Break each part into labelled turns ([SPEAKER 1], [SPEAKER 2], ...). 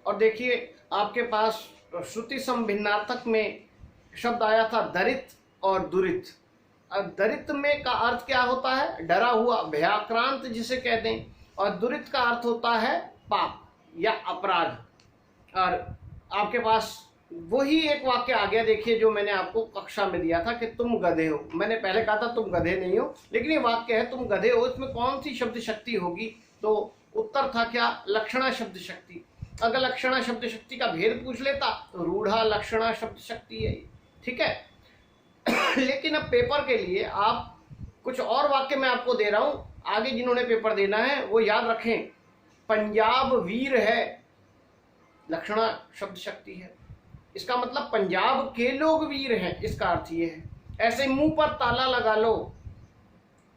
[SPEAKER 1] और देखिए आपके पास श्रुति संभिन्नार्थक में शब्द आया था दरित और दुरित। दरित में का अर्थ क्या होता है? डरा हुआ, भयाक्रांत जिसे कहते हैं। और दुरित का अर्थ होता है पाप या अपराध। और आपके पास वही एक वाक्य आ गया, देखिए जो मैंने आपको कक्षा में दिया था कि तुम गधे हो। मैंने पहले कहा था तुम गधे नहीं हो, लेकिन ये वाक्य है तुम गधे हो। इसमें कौन सी शब्द शक्ति होगी? तो उत्तर था क्या? लक्षणा शब्द शक्ति। अगर लक्षणा शब्द शक्ति का भेद पूछ लेता तो रूढ़ा लक्षणा शब्द शक्ति है, ठीक है। लेकिन अब पेपर के लिए आप कुछ और वाक्य मैं आपको दे रहा हूं, आगे जिन्होंने पेपर देना है वो याद रखें। पंजाब वीर है, लक्षणा शब्द शक्ति है, इसका मतलब पंजाब के लोग वीर हैं, इसका अर्थ ये है। ऐसे मुंह पर ताला लगा लो,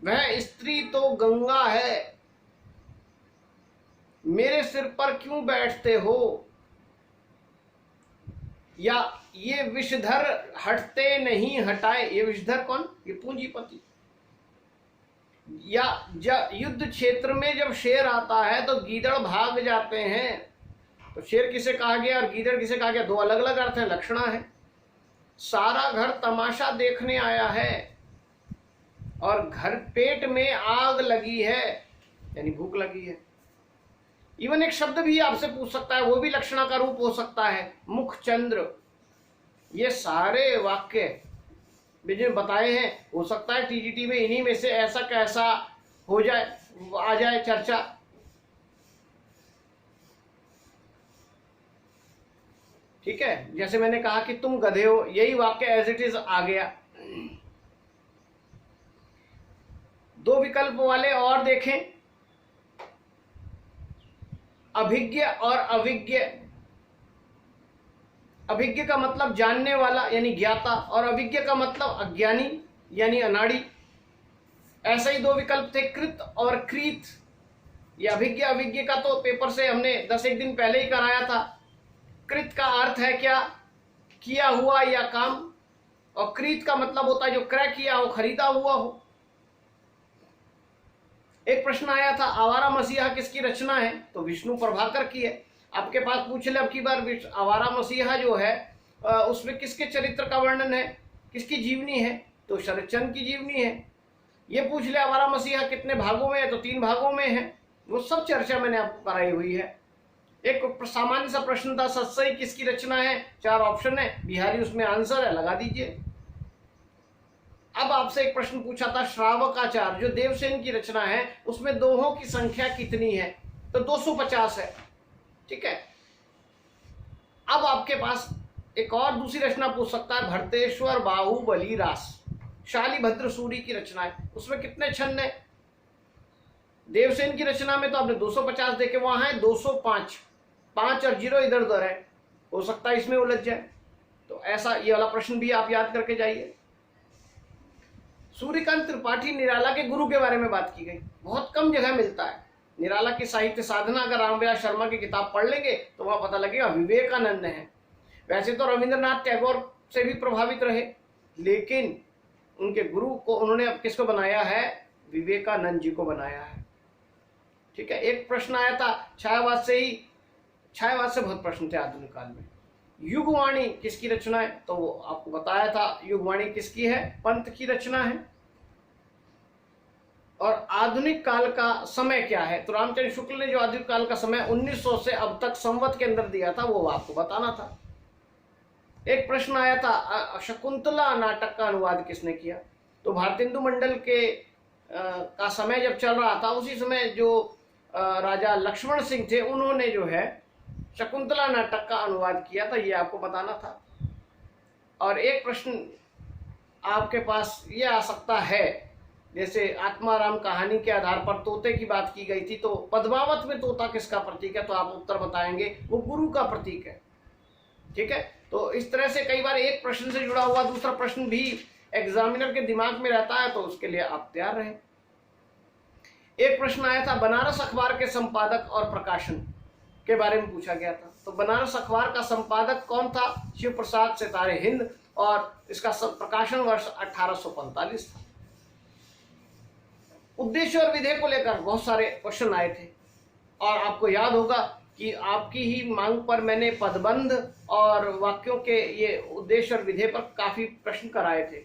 [SPEAKER 1] वह स्त्री तो गंगा है, मेरे सिर पर क्यों बैठते हो, या ये विषधर हटते नहीं हटाए। ये विषधर कौन? ये पूंजीपति। या युद्ध क्षेत्र में जब शेर आता है तो गीदड़ भाग जाते हैं। तो शेर किसे कहा गया और गीदड़ किसे कहा गया? दो अलग अलग अर्थ है, लक्षणा है। सारा घर तमाशा देखने आया है, और घर पेट में आग लगी है, यानी भूख लगी है। इवन एक शब्द भी आपसे पूछ सकता है, वो भी लक्षणा का रूप हो सकता है, मुखचंद्र। ये सारे वाक्य मैंने बताए हैं। हो सकता है टीजीटी में इन्हीं में से ऐसा कैसा हो जाए, आ जाए चर्चा। ठीक है, जैसे मैंने कहा कि तुम गधे हो, यही वाक्य एज इट इज आ गया। दो विकल्प वाले और देखें, अभिज्ञ और अविज्ञ। अभिज्ञ का मतलब जानने वाला यानी ज्ञाता, और अभिज्ञ का मतलब अज्ञानी यानी अनाड़ी। ऐसे ही दो विकल्प थे, कृत और क्रीत। ये अभिज्ञ अविज्ञ का तो पेपर से हमने 10 दिन पहले ही कराया था। कृत का अर्थ है क्या? किया हुआ या काम। और क्रीत का मतलब होता है जो क्रय किया हो, खरीदा हुआ हो। एक प्रश्न आया था, आवारा मसीहा किसकी रचना है? तो विष्णु प्रभाकर की है। आपके पास पूछ ले अब की बार, आवारा मसीहा जो है उसमें किसके चरित्र का वर्णन है, किसकी जीवनी है? तो शरदचंद्र की जीवनी है। ये पूछ ले आवारा मसीहा कितने भागों में है? तो 3 भागों में है। वो सब चर्चा मैंने आपको कराई हुई है। एक सामान्य सा प्रश्न था, सत्सई किसकी रचना है? 4 ऑप्शन है, बिहारी उसमें आंसर है, लगा दीजिए। अब आपसे एक प्रश्न पूछा था, श्रावकाचार जो देवसेन की रचना है, उसमें दोहों की संख्या कितनी है? तो 250 है, ठीक है। अब आपके पास एक और दूसरी रचना पूछ सकता है, भरतेश्वर बाहुबली रास, शालिभद्र सूरी की रचना है, उसमें कितने छंद है? देवसेन की रचना में तो आपने 250 देखे, वहां है 205, 5 और 0 इधर उधर है, हो सकता है इसमें उलझ जाए। तो ऐसा ये वाला प्रश्न भी आप याद करके जाइए। सूर्यकांत त्रिपाठी निराला के गुरु के बारे में बात की गई, बहुत कम जगह मिलता है। निराला की साहित्य साधना अगर रामव्यास शर्मा की किताब पढ़ लेंगे तो वहां पता लगेगा विवेकानंद है। वैसे तो रविंद्रनाथ टैगोर से भी प्रभावित रहे, लेकिन उनके गुरु को उन्होंने अब किसको बनाया है? विवेकानंद जी को बनाया है, ठीक है। एक प्रश्न आया था छायावाद से ही, छायावाद से बहुत प्रश्न थे आधुनिक काल में। युगवाणी किसकी रचना है? तो वो आपको बताया था, युगवाणी किसकी है? पंत की रचना है। और आधुनिक काल का समय क्या है? तो रामचंद्र शुक्ल ने जो आधुनिक काल का समय 1900 से अब तक संवत के अंदर दिया था, वो आपको बताना था। एक प्रश्न आया था, शकुंतला नाटक का अनुवाद किसने किया? तो भारतेंदु मंडल के का समय जब चल रहा था, उसी समय जो राजा लक्ष्मण सिंह थे, उन्होंने जो है शकुंतला नाटक का अनुवाद किया था, ये आपको बताना था। और एक प्रश्न आपके पास ये आ सकता है, जैसे आत्माराम कहानी के आधार पर तोते की बात की गई थी, तो पद्मावत में तोता किसका प्रतीक है? तो आप उत्तर बताएंगे वो गुरु का प्रतीक है, ठीक है। तो इस तरह से कई बार एक प्रश्न से जुड़ा हुआ दूसरा प्रश्न भी एग्जामिनर के दिमाग में रहता है, तो उसके लिए आप तैयार रहें। एक प्रश्न आया था, बनारस अखबार के संपादक और प्रकाशन के बारे में पूछा गया था। तो बनारस अखबार का संपादक कौन था? शिव प्रसाद सितारे हिंद, और इसका प्रकाशन वर्ष 1845 था। उद्देश्य और विधेय को लेकर बहुत सारे क्वेश्चन आए थे, और आपको याद होगा कि आपकी ही मांग पर मैंने पदबंध और वाक्यों के ये उद्देश्य और विधेय पर काफी प्रश्न कराए थे।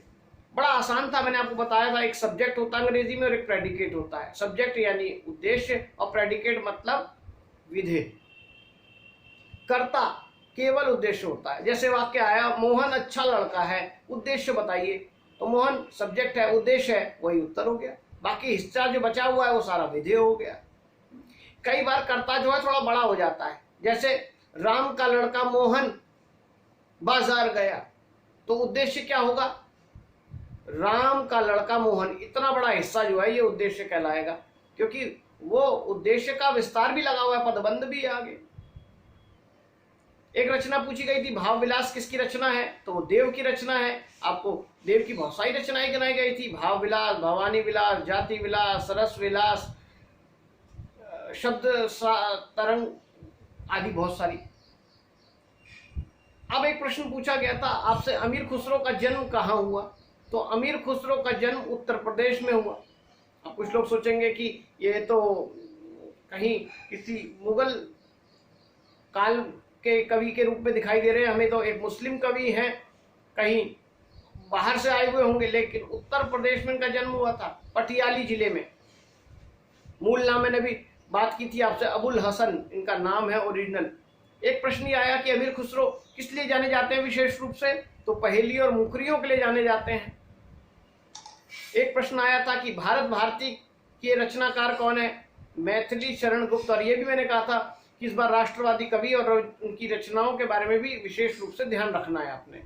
[SPEAKER 1] बड़ा आसान था, मैंने आपको बताया था। एक सब्जेक्ट होता है अंग्रेजी में और एक प्रेडिकेट होता है। सब्जेक्ट यानी उद्देश्य और प्रेडिकेट मतलब विधेय। कर्ता केवल उद्देश्य होता है। जैसे वाक्य आया मोहन अच्छा लड़का है, उद्देश्य बताइए, तो मोहन सब्जेक्ट है, उद्देश्य है, वही उत्तर हो गया। बाकी हिस्सा जो बचा हुआ है वो सारा विधेय हो गया। कई बार कर्ता जो है थोड़ा बड़ा हो जाता है। जैसे राम का लड़का मोहन बाजार गया, तो उद्देश्य क्या होगा? राम का लड़का मोहन, इतना बड़ा हिस्सा जो है ये उद्देश्य कहलाएगा, क्योंकि वो उद्देश्य का विस्तार भी लगा हुआ है, पदबंध भी है आगे। एक रचना पूछी गई थी, भाव विलास किसकी रचना है? तो वो देव की रचना है। आपको देव की बहुत सारी रचनाएं गिनाई गई थी, भाव विलास, भवानी विलास, जाति विलास, रस विलास, शब्द तरंग आदि बहुत सारी। अब एक प्रश्न पूछा गया था आपसे, अमीर खुसरो का जन्म कहाँ हुआ? तो अमीर खुसरो का जन्म उत्तर प्रदेश में हुआ। अब कुछ लोग सोचेंगे कि ये तो कहीं किसी मुगल काल के कवि के रूप में दिखाई दे रहे हैं, हमें तो एक मुस्लिम कवि हैं, कहीं बाहर से आए हुए होंगे। लेकिन उत्तर प्रदेश में इनका जन्म हुआ था, पटियाली जिले में। मूल नाम मैंने भी बात की थी आपसे, अबुल हसन इनका नाम है ओरिजिनल। एक प्रश्न ये आया कि अमीर खुसरो किस लिए जाने जाते हैं विशेष रूप से? तो पहेली और मुखरियों के लिए जाने जाते हैं। एक प्रश्न आया था कि भारत भारती के रचनाकार कौन है? मैथिली शरण गुप्त। और ये भी मैंने कहा था कि इस बार राष्ट्रवादी कवि और उनकी रचनाओं के बारे में भी विशेष रूप से ध्यान रखना है आपने।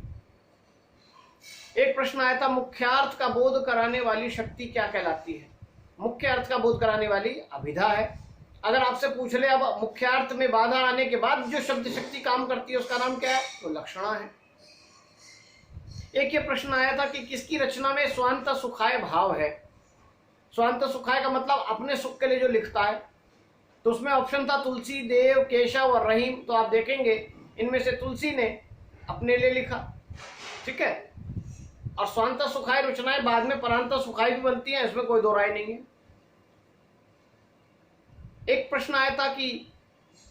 [SPEAKER 1] एक प्रश्न आया था, मुख्यार्थ का बोध कराने वाली शक्ति क्या कहलाती है? मुख्य अर्थ का बोध कराने वाली अभिधा है। अगर आपसे पूछ ले अब मुख्यार्थ में बाधा आने के बाद जो शब्द शक्ति काम करती है उसका नाम क्या है? तो लक्षणा है। एक ये प्रश्न आया था कि किसकी रचना में स्वांत सुखाय भाव है? स्वांत सुखाय का मतलब अपने सुख के लिए जो लिखता है। तो उसमें ऑप्शन था तुलसी, देव, केशव और रहीम। तो आप देखेंगे इनमें से तुलसी ने अपने लिए लिखा, ठीक है। और स्वांत सुखाय रचनाएं बाद में परांत सुखाय भी बनती हैं, इसमें कोई दो राय नहीं है। एक प्रश्न आया था कि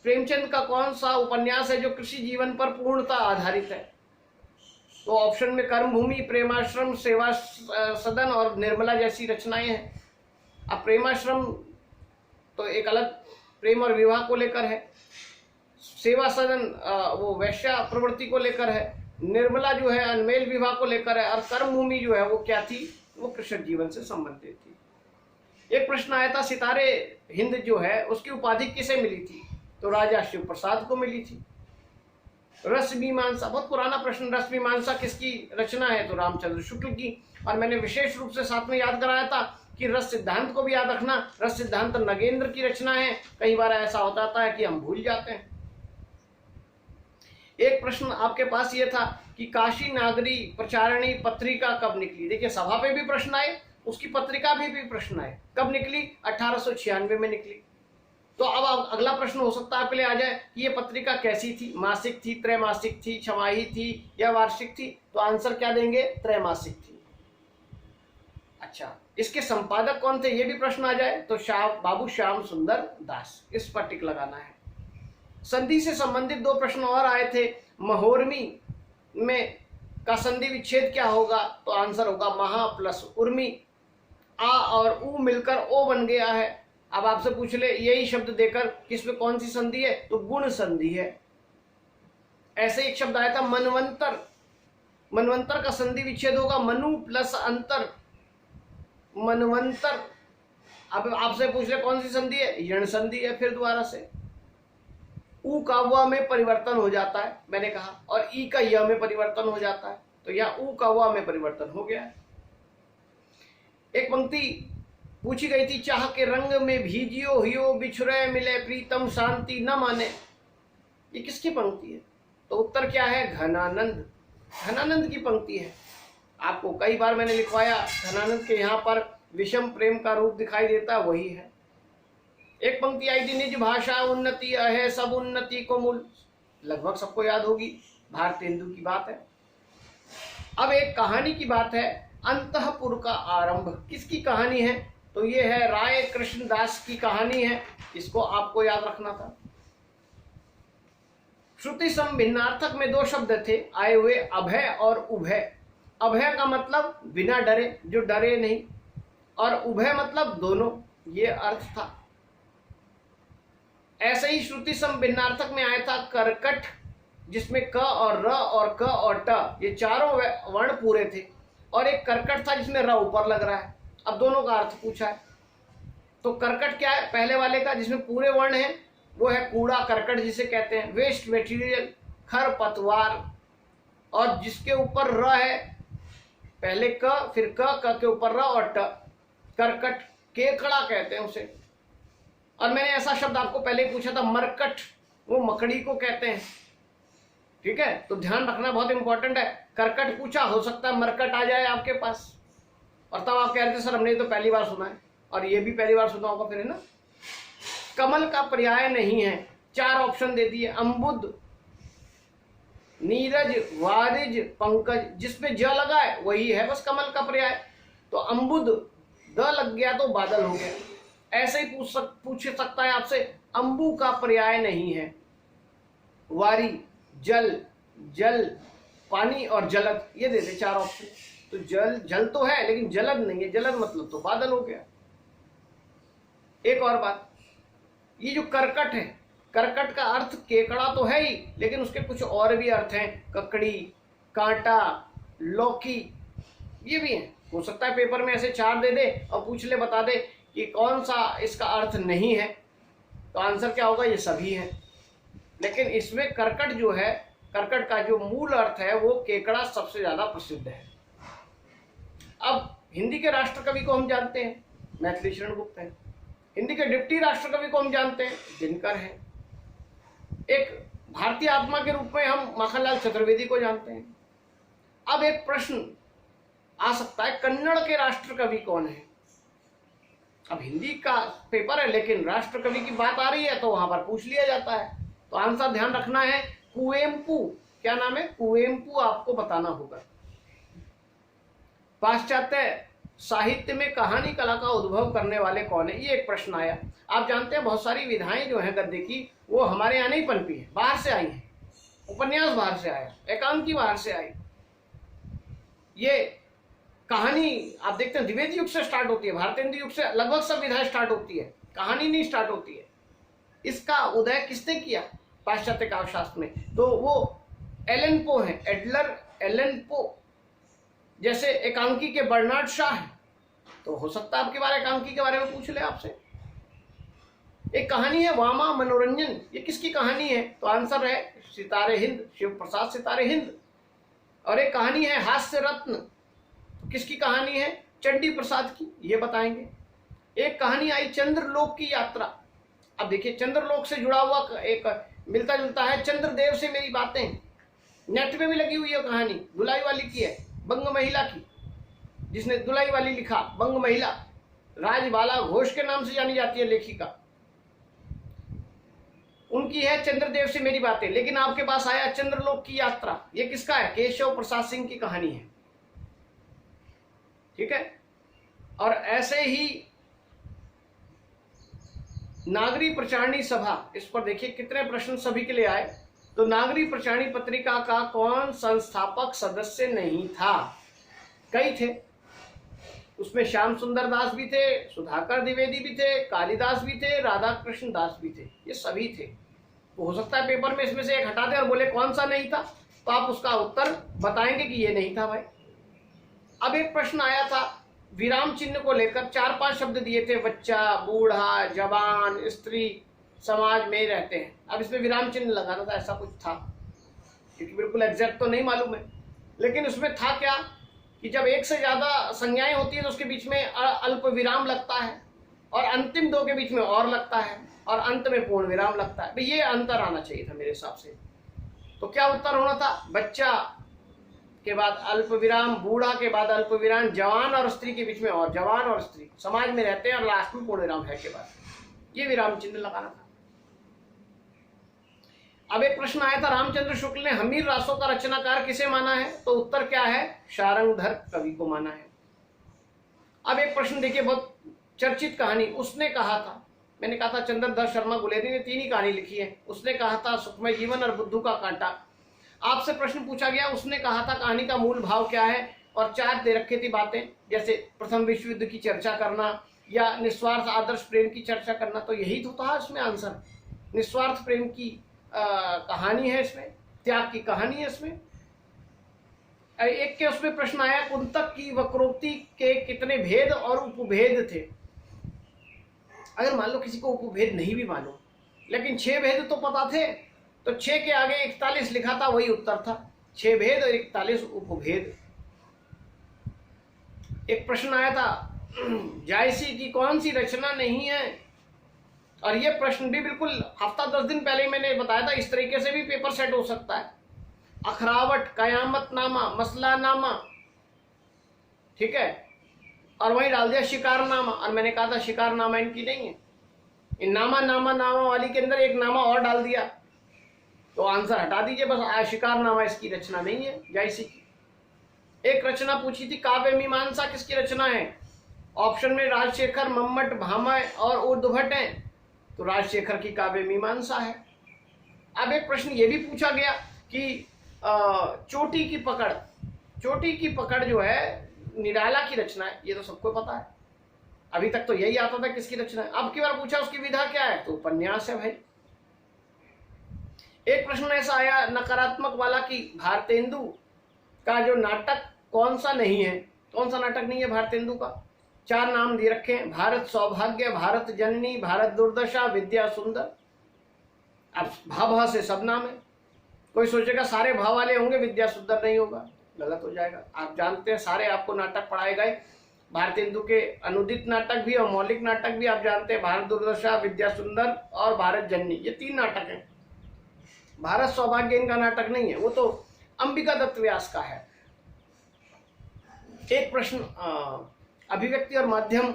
[SPEAKER 1] प्रेमचंद का कौन सा उपन्यास है जो कृषि जीवन पर पूर्णतः आधारित है? तो ऑप्शन में कर्मभूमि, प्रेमाश्रम, सेवा सदन और निर्मला जैसी रचनाएं हैं। अब प्रेमाश्रम तो एक अलग प्रेम और विवाह को लेकर है, सेवा सदन वो वैश्या प्रवृत्ति को लेकर है, निर्मला जो है अनमेल विवाह को लेकर है, और कर्मभूमि जो है वो क्या थी? वो कृषक जीवन से संबंधित थी। एक प्रश्न आया था, सितारे हिंद जो है उसकी उपाधि किसे मिली थी? तो राजा शिव प्रसाद को मिली थी। रस मीमांसा, बहुत पुराना प्रश्न, रस मीमांसा किसकी रचना है? तो रामचंद्र शुक्ल की। और मैंने विशेष रूप से साथ में याद कराया था कि रस सिद्धांत को भी याद रखना। रस सिद्धांत नगेंद्र की रचना है। कई बार ऐसा होता है कि हम भूल जाते हैं। एक प्रश्न आपके पास ये था कि काशी नागरी प्रचारणी पत्रिका कब निकली? देखिए सभा पे भी प्रश्न आए, उसकी पत्रिका भी प्रश्न आए। कब निकली? 1896 में निकली। तो अब अगला प्रश्न हो सकता है आपके लिए आ जाए कि ये पत्रिका कैसी थी? मासिक थी, त्रैमासिक थी, छमाही थी या वार्षिक थी? तो आंसर क्या देंगे? त्रैमासिक थी। अच्छा, इसके संपादक कौन थे? ये भी प्रश्न आ जाए तो बाबू श्याम सुंदर दास, इस पर टिक लगाना है। संधि से संबंधित दो प्रश्न और आए थे। महोर्मी में का संधि विच्छेद क्या होगा? तो आंसर होगा महा प्लस उर्मी। आ और उ मिलकर ओ बन गया है। अब आपसे पूछ ले यही शब्द देकर किसमें कौन सी संधि है? तो गुण संधि है। ऐसे एक शब्द आया था मनवंतर, मनवंतर का संधि विच्छेद होगा मनु प्लस अंतर, मनवंतर। अब आपसे पूछ ले कौन सी संधि है? यण संधि है। फिर दोबारा से उ का व में परिवर्तन हो जाता है, मैंने कहा, और ई का य में परिवर्तन हो जाता है। तो यहाँ उ का व में परिवर्तन हो गया है। एक पंक्ति पूछी गई थी, चाह के रंग में भीजियो हियो बिछुरे मिले प्रीतम शांति न माने। ये किसकी पंक्ति है? तो उत्तर क्या है? घनानंद, घनानंद की पंक्ति है। आपको कई बार मैंने लिखवाया, घनानंद के यहाँ पर विषम प्रेम का रूप दिखाई देता है, वही है। एक पंक्ति आई थी, निज भाषा उन्नति है सब उन्नति को मूल, लगभग सबको याद होगी, भारतेंदु की बात है। अब एक कहानी की बात है, अंतःपुर का आरंभ। किसकी कहानी है? तो ये है राय कृष्ण दास की कहानी है। इसको आपको याद रखना था। श्रुति सम भिन्नार्थक में दो शब्द थे आए हुए, अभय और उभय। अभय का मतलब बिना डरे, जो डरे नहीं, और उभय मतलब दोनों, ये अर्थ था। ऐसे ही श्रुति सम भिन्नार्थक में आया था करकट, जिसमें क और र और क और ट ये चारों वर्ण पूरे थे, और एक करकट था जिसमें र ऊपर लग रहा है। अब दोनों का अर्थ पूछा है, तो करकट क्या है पहले वाले का, जिसमें पूरे वर्ण है, वो है कूड़ा करकट जिसे कहते हैं, वेस्ट मटेरियल, खरपतवार। और जिसके ऊपर र है, पहले क फिर क के ऊपर र और ट, करकट, केकड़ा कहते हैं उसे। और मैंने ऐसा शब्द आपको पहले ही पूछा था, मरकट, वो मकड़ी को कहते हैं। ठीक है, तो ध्यान रखना बहुत इंपॉर्टेंट है। करकट पूछा, हो सकता है मरकट आ जाए आपके पास, और तब आप कह रहे थे सर हमने तो पहली बार सुना है, और ये भी पहली बार सुना होगा फिर, है ना। कमल का पर्याय नहीं है, चार ऑप्शन दे दिए, अम्बुद, नीरज, वारिज, पंकज, जिसमें ज लगा है वही है बस कमल का पर्याय। तो अम्बुद, द लग गया तो बादल हो गया। ऐसे ही पूछ सकता है आपसे, अंबु का पर्याय नहीं है, वारी, जल, जल, पानी और जलद, ये दे दे चार ऑप्शन। तो जल, जल तो है लेकिन जलद नहीं है, जलद मतलब तो बादल हो गया। एक और बात, ये जो करकट है, करकट का अर्थ केकड़ा तो है ही, लेकिन उसके कुछ और भी अर्थ हैं, ककड़ी, कांटा, लौकी, ये भी हैं। हो सकता है पेपर में ऐसे चार दे दे और पूछ ले, बता दे कि कौन सा इसका अर्थ नहीं है, तो आंसर क्या होगा, ये सभी है। लेकिन इसमें करकट जो है, करकट का जो मूल अर्थ है वो केकड़ा सबसे ज्यादा प्रसिद्ध है। अब हिंदी के राष्ट्र कवि को हम जानते हैं, मैथिली शरण गुप्त है। हिंदी के डिप्टी राष्ट्र कवि को हम जानते हैं, दिनकर है। एक भारतीय आत्मा के रूप में हम माखनलाल चतुर्वेदी को जानते हैं। अब एक प्रश्न आ सकता है, कन्नड़ के राष्ट्र कवि कौन है। अब हिंदी का पेपर है लेकिन राष्ट्र कवि की बात आ रही है तो वहां पर पूछ लिया जाता है। तो आंसर ध्यान रखना है, कुवेम्पु। क्या नाम है, कुवेम्पु आपको बताना होगा। पाश्चात्य साहित्य में कहानी कला का उद्भव करने वाले कौन है, ये एक प्रश्न आया। आप जानते हैं बहुत सारी विधाएं जो हैं गद्य की, वो हमारे यहाँ नहीं पनपी है, बाहर से आई हैं। उपन्यास बाहर से आया, एकांकी बाहर से आई। ये कहानी आप देखते हैं द्विवेदी युग से स्टार्ट होती है, भारतेंदु युग से लगभग सब विधाएं स्टार्ट होती है, कहानी नहीं स्टार्ट होती है। इसका उदय किसने किया पाश्चात्य काव्यशास्त्र में, तो वो एलन पो है, एडलर एलन पो। जैसे एकांकी के बर्नार्ड शॉ है, तो हो सकता है आपके बारे एकांकी के बारे में पूछ ले आपसे। एक कहानी है वामा मनोरंजन, ये किसकी कहानी है, तो आंसर है सितारे हिंद, शिव प्रसाद सितारे हिंद। और एक कहानी है हास्य रत्न, तो किसकी कहानी है, चंडी प्रसाद की, ये बताएंगे। एक कहानी आई चंद्रलोक की यात्रा। अब देखिए चंद्रलोक से जुड़ा हुआ एक मिलता जुलता है, चंद्रदेव से मेरी बातें, नेट में भी लगी हुई है कहानी, दुलाई वाली की है, बंग महिला की, जिसने दुलाई वाली लिखा, बंग महिला, राजबाला घोष के नाम से जानी जाती है लेखिका, उनकी है चंद्रदेव से मेरी बातें। लेकिन आपके पास आया चंद्रलोक की यात्रा, ये किसका है, केशव प्रसाद सिंह की कहानी है। ठीक है, और ऐसे ही नागरी प्रचारणी सभा, इस पर देखिए कितने प्रश्न सभी के लिए आए। तो नागरी प्रचारणी पत्रिका का कौन संस्थापक सदस्य नहीं था, कई थे, उसमें श्याम सुंदर दास भी थे, सुधाकर द्विवेदी भी थे, कालिदास भी थे, राधा कृष्ण दास भी थे, ये सभी थे। तो हो सकता है पेपर में इसमें से एक हटा दे और बोले कौन सा नहीं था, तो आप उसका उत्तर बताएंगे कि ये नहीं था भाई। अब एक प्रश्न आया था विराम चिन्ह को लेकर, 4-5 शब्द दिए थे, बच्चा, बूढ़ा, जवान, स्त्री, समाज में रहते हैं। अब इसमें विराम चिन्ह लगाना था, ऐसा कुछ था, क्योंकि बिल्कुल एग्जैक्ट तो नहीं मालूम है, लेकिन उसमें था क्या कि जब एक से ज्यादा संज्ञाएं होती है तो उसके बीच में अल्प विराम लगता है, और अंतिम दो के बीच में और लगता है, और अंत में पूर्ण विराम लगता है। ये अंतर आना चाहिए था मेरे हिसाब से। तो क्या उत्तर होना था, बच्चा के बाद अल्प विराम, बूढ़ा के बाद अल्प विराम, जवान और स्त्री के बीच में और जवान और स्त्री, समाज में रहते हैं, और लास्ट में पूर्ण विराम है के बाद, ये विराम चिन्ह लगाना था। अब एक प्रश्न आया था, रामचंद्र शुक्ल ने हमीर रासों का रचनाकार किसे माना है, तो उत्तर क्या है, शारंगधर कवि को माना है। अब एक प्रश्न देखिए, बहुत चर्चित कहानी, उसने कहा था, मैंने कहा था चंद्रधर शर्मा गुलेरी ने 3 ही कहानी लिखी है। उसने कहा था सुखमय जीवन और बुद्धू का कांटा। आपसे प्रश्न पूछा गया, उसने कहा था कहानी का मूल भाव क्या है, और 4 दे रखी थी बातें, जैसे प्रथम विश्व युद्ध की चर्चा करना या निस्वार्थ आदर्श प्रेम की चर्चा करना। तो यही तो था इसमें आंसर, निस्वार्थ प्रेम की कहानी है, इसमें त्याग की कहानी है। इसमें एक के उसमें प्रश्न आया, कुंतक की वक्रोक्ति के कितने भेद और उपभेद थे। अगर मान लो किसी को उपभेद नहीं भी मालूम, लेकिन 6 भेद तो पता थे, तो 6 के आगे 41 लिखा था, वही उत्तर था। 6 भेद और 41 उपभेद। एक प्रश्न आया था, जायसी की कौन सी रचना नहीं है, और ये प्रश्न भी बिल्कुल हफ्ता 10 दिन पहले मैंने बताया था, इस तरीके से भी पेपर सेट हो सकता है। अखरावट, कयामतनामा, मसलानामा, ठीक है, और वहीं डाल दिया शिकारनामा, और मैंने कहा था शिकारनामा इनकी नहीं है। इन नामा नामा नामा वाली के अंदर एक नामा और डाल दिया, तो आंसर हटा दीजिए बस। शिकारनामा इसकी रचना नहीं है जायसी की। एक रचना पूछी थी, काव्य मीमांसा किसकी रचना है। ऑप्शन में राजशेखर, मम्मट, भामह और उर्ध्वभट्ट हैं, तो राजशेखर की काव्य मीमांसा है। अब एक प्रश्न ये भी पूछा गया कि चोटी की पकड़, चोटी की पकड़ जो है निराला की रचना है। ये तो सबको पता है, अभी तक तो यही आता था किसकी रचना है। अब की बार पूछा उसकी विधा क्या है, तो उपन्यास है भाई। एक प्रश्न ऐसा आया नकारात्मक वाला कि भारतेंदु का जो नाटक कौन सा नहीं है, कौन सा नाटक नहीं है भारतेंदु का। 4 नाम दे रखे हैं, भारत सौभाग्य, भारत जननी, भारत दुर्दशा, विद्या सुंदर। अब भा से सब नाम है। कोई सोचेगा सारे भाव वाले होंगे, विद्या सुंदर नहीं होगा, गलत हो जाएगा। आप जानते हैं सारे आपको नाटक पढ़ाए गए, भारतेंदु के अनुदित नाटक भी और मौलिक नाटक भी आप जानते हैं, भारत दुर्दशा, विद्या सुंदर और भारत जननी, ये 3 नाटक हैं। भारत सौभाग्य इनका नाटक नहीं है, वो तो अंबिका दत्त व्यास का है। एक प्रश्न अभिव्यक्ति और माध्यम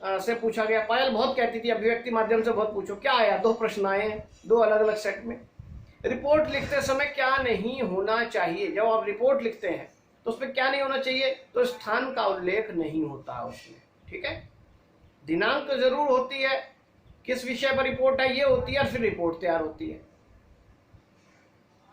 [SPEAKER 1] से पूछा गया। पायल बहुत कहती थी अभिव्यक्ति माध्यम से बहुत पूछो, क्या आया, 2 प्रश्न आए हैं 2 अलग अलग सेट में। रिपोर्ट लिखते समय क्या नहीं होना चाहिए। जब आप रिपोर्ट लिखते हैं तो उसमें क्या नहीं होना चाहिए, तो स्थान का उल्लेख नहीं होता उसमें, ठीक है। दिनांक तो जरूर होती है, किस विषय पर रिपोर्ट है ये होती है, और फिर रिपोर्ट तैयार होती है।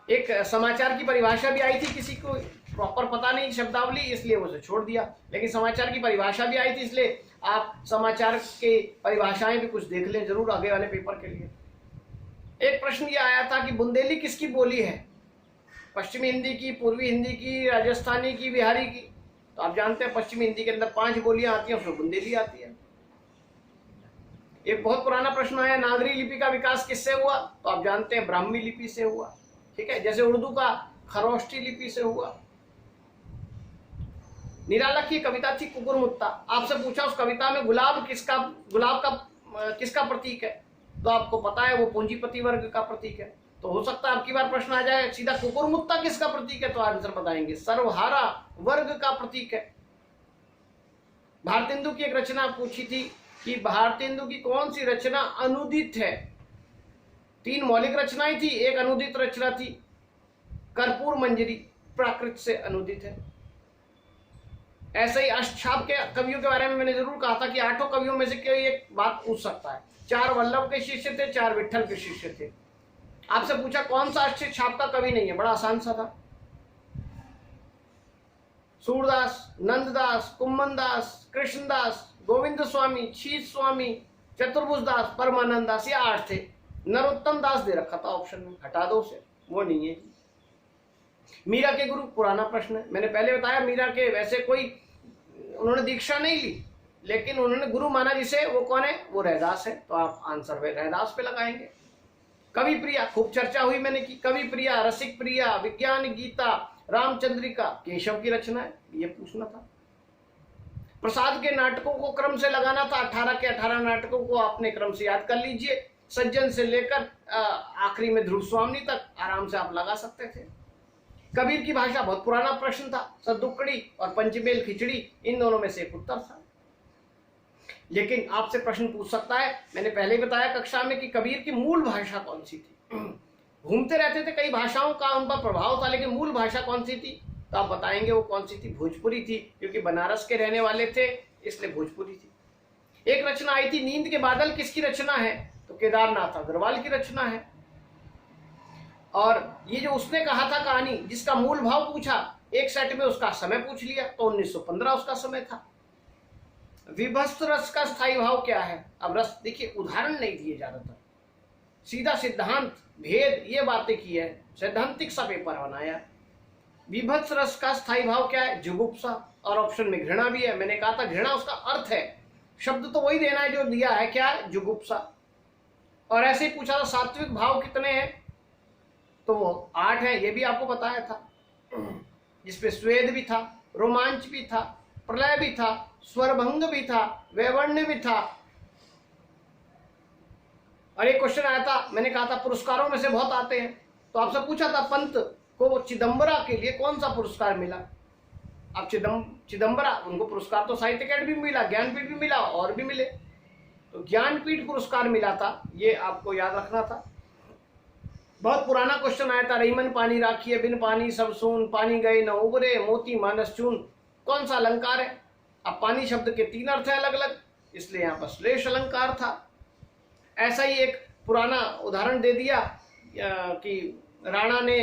[SPEAKER 1] एक समाचार की परिभाषा भी आई थी, किसी को प्रॉपर पता नहीं शब्दावली, इसलिए उसे छोड़ दिया, लेकिन समाचार की परिभाषा भी आई थी, इसलिए आप समाचार के परिभाषाएं भी कुछ देख लें जरूर आगे वाले पेपर के लिए। एक प्रश्न ये आया था कि बुंदेली किसकी बोली है, पश्चिमी हिंदी की, पूर्वी हिंदी की, राजस्थानी की, बिहारी की। तो आप जानते हैं पश्चिमी हिंदी के अंदर 5 बोलियां आती हैं, उसमें बुंदेली आती है। एक बहुत पुराना प्रश्न आया, नागरी लिपि का विकास किससे हुआ, तो आप जानते हैं ब्राह्मी लिपि से हुआ, ठीक है, जैसे उर्दू का खरोष्टी लिपि से हुआ। निराला की कविता थी कुकुरमुत्ता। आपसे पूछा उस कविता में गुलाब का किसका प्रतीक है, तो आपको पता है वो पूंजीपति वर्ग का प्रतीक है। तो हो सकता है आपकी बार प्रश्न आ जाए सीधा कुकुरमुत्ता किसका प्रतीक है, तो आंसर बताएंगे सर्वहारा वर्ग का प्रतीक है। भारतेंदु की एक रचना पूछी थी कि भारतेंदु की कौन सी रचना अनुदित है। 3 मौलिक रचनाएं थी, एक अनुदित रचना थी, कर्पूर मंजरी प्राकृत से अनुदित है। ऐसे ही अष्टछाप के कवियों के बारे में मैंने जरूर कहा था कि 8 कवियों में से कोई एक बात पूछ सकता है। 4 वल्लभ के शिष्य थे, 4 विट्ठल के शिष्य थे। आपसे पूछा कौन सा अष्टछाप का कवि नहीं है, बड़ा आसान सा था। सूरदास, नंददास, कुम्मनदास, कृष्णदास, गोविंद स्वामी, शीत स्वामी, चतुर्भुज दास, परमानंद दास, ये 8 थे। नरोत्तम दास दे रखा था ऑप्शन में, हटा दो उसे, वो नहीं है। मीरा के गुरु पुराना प्रश्न है, मैंने पहले बताया मीरा के वैसे कोई उन्होंने दीक्षा नहीं ली, लेकिन उन्होंने गुरु माना जिसे, वो कौन है, वो रैदास है। तो आप आंसर में रैदास पे लगाएंगे। कवि प्रिया खूब चर्चा हुई मैंने की, कवि प्रिया, रसिक प्रिया, विज्ञान गीता, रामचंद्रिका केशव की रचना है, ये पूछना था। प्रसाद के नाटकों को क्रम से लगाना था, 18 के 18 नाटकों को आपने क्रम से याद कर लीजिए, सज्जन से लेकर आखिरी में ध्रुव स्वामी तक आराम से आप लगा सकते थे। कबीर की भाषा बहुत पुराना प्रश्न था, सद्दुकड़ी और पंचमेल खिचड़ी इन दोनों में से एक उत्तर था। लेकिन आपसे प्रश्न पूछ सकता है, मैंने पहले बताया कक्षा में कि कबीर की मूल भाषा कौन सी थी। घूमते रहते थे, कई भाषाओं का उन पर प्रभाव था, लेकिन मूल भाषा कौन सी थी, तो आप बताएंगे वो कौन सी थी, भोजपुरी थी, क्योंकि बनारस के रहने वाले थे इसलिए भोजपुरी थी। एक रचना आई थी नींद के बादल, किसकी रचना है? तो केदारनाथ अग्रवाल की रचना है। और ये जो उसने कहा था कहानी, जिसका मूल भाव पूछा, एक सेट में उसका समय पूछ लिया, तो 1915 उसका समय था। विभस्त रस का स्थायी भाव क्या है? अब रस देखिए, उदाहरण नहीं दिए ज्यादातर, सीधा सिद्धांत भेद ये बातें की है, सैद्धांतिक सा पेपर बनाया। विभत्स रस का स्थायी भाव क्या है? जुगुप्सा। और ऑप्शन में घृणा भी है। मैंने कहा था घृणा उसका अर्थ है, शब्द तो वही देना है जो दिया है, क्या है? जुगुप्सा। और ऐसे ही पूछा था सात्विक भाव कितने हैं, तो वो 8 है, ये भी आपको बताया था, जिसपे स्वेद भी था, रोमांच भी था, प्रलय भी था, स्वरभंग भी था, वैवर्ण्य भी था। और एक क्वेश्चन आया था, मैंने कहा था पुरस्कारों में से बहुत आते हैं, तो आपसे पूछा था पंत को चिदंबरा के लिए कौन सा पुरस्कार मिला? अब चिदंबरा, उनको पुरस्कार तो साहित्य अकेडमी में मिला, ज्ञानपीठ भी मिला, और भी मिले, तो ज्ञानपीठ पुरस्कार मिला था, ये आपको याद रखना था। बहुत पुराना क्वेश्चन आया था, रहीमन पानी राखिए बिन पानी सब सून, पानी गए न उबरे मोती मानस चून, कौन सा अलंकार है? अब पानी शब्द के 3 अर्थ है अलग अलग, इसलिए यहाँ पर श्लेष अलंकार था। ऐसा ही एक पुराना उदाहरण दे दिया कि राणा ने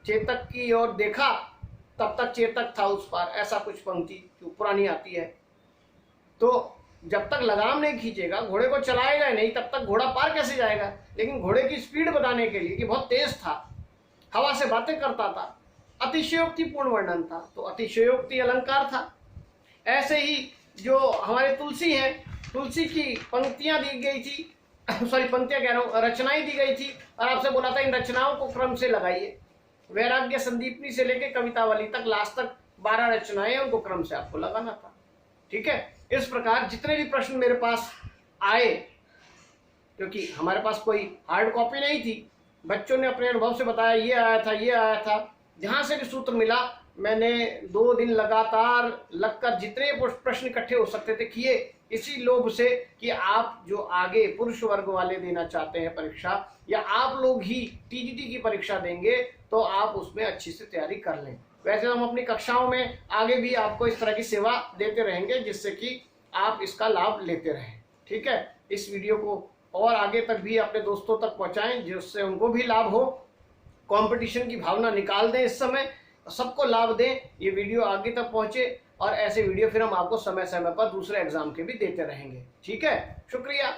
[SPEAKER 1] चेतक की ओर देखा, तब तक चेतक था उस पार, ऐसा कुछ पंक्ति जो पुरानी आती है। तो जब तक लगाम नहीं खींचेगा, घोड़े को चलाएगा नहीं, तब तक घोड़ा पार कैसे जाएगा? लेकिन घोड़े की स्पीड बताने के लिए कि बहुत तेज था, हवा से बातें करता था, अतिशयोक्तिपूर्ण वर्णन था, तो अतिशयोक्ति अलंकार था। ऐसे ही जो हमारे तुलसी हैं, तुलसी की पंक्तियां दी गई थी, सॉरी पंक्तियां कह रहा हूं, रचनाएं दी गई थी, और आपसे बोला था इन रचनाओं को क्रम से लगाइए, वैराग्य संदीपनी से लेकर कवितावली तक, लास्ट तक 12 रचनाएं, उनको क्रम से आपको लगाना था। ठीक है, इस प्रकार जितने भी प्रश्न मेरे पास आए, क्योंकि हमारे पास कोई हार्ड कॉपी नहीं थी, बच्चों ने अपने अनुभव से बताया ये आया था, ये आया था, जहां से भी सूत्र मिला, मैंने 2 दिन लगातार लगकर जितने प्रश्न इकट्ठे हो सकते थे किए, इसी लोभ से कि आप जो आगे पुरुष वर्ग वाले देना चाहते हैं परीक्षा, या आप लोग ही टीजीटी की परीक्षा देंगे, तो आप उसमें अच्छी से तैयारी कर लें। वैसे हम अपनी कक्षाओं में आगे भी आपको इस तरह की सेवा देते रहेंगे, जिससे कि आप इसका लाभ लेते रहें। ठीक है, इस वीडियो को और आगे तक भी अपने दोस्तों तक पहुंचाएं, जिससे उनको भी लाभ हो। कंपटीशन की भावना निकाल दें इस समय, सबको लाभ दें, ये वीडियो आगे तक पहुंचे, और ऐसे वीडियो फिर हम आपको समय समय पर दूसरे एग्जाम के भी देते रहेंगे। ठीक है, शुक्रिया।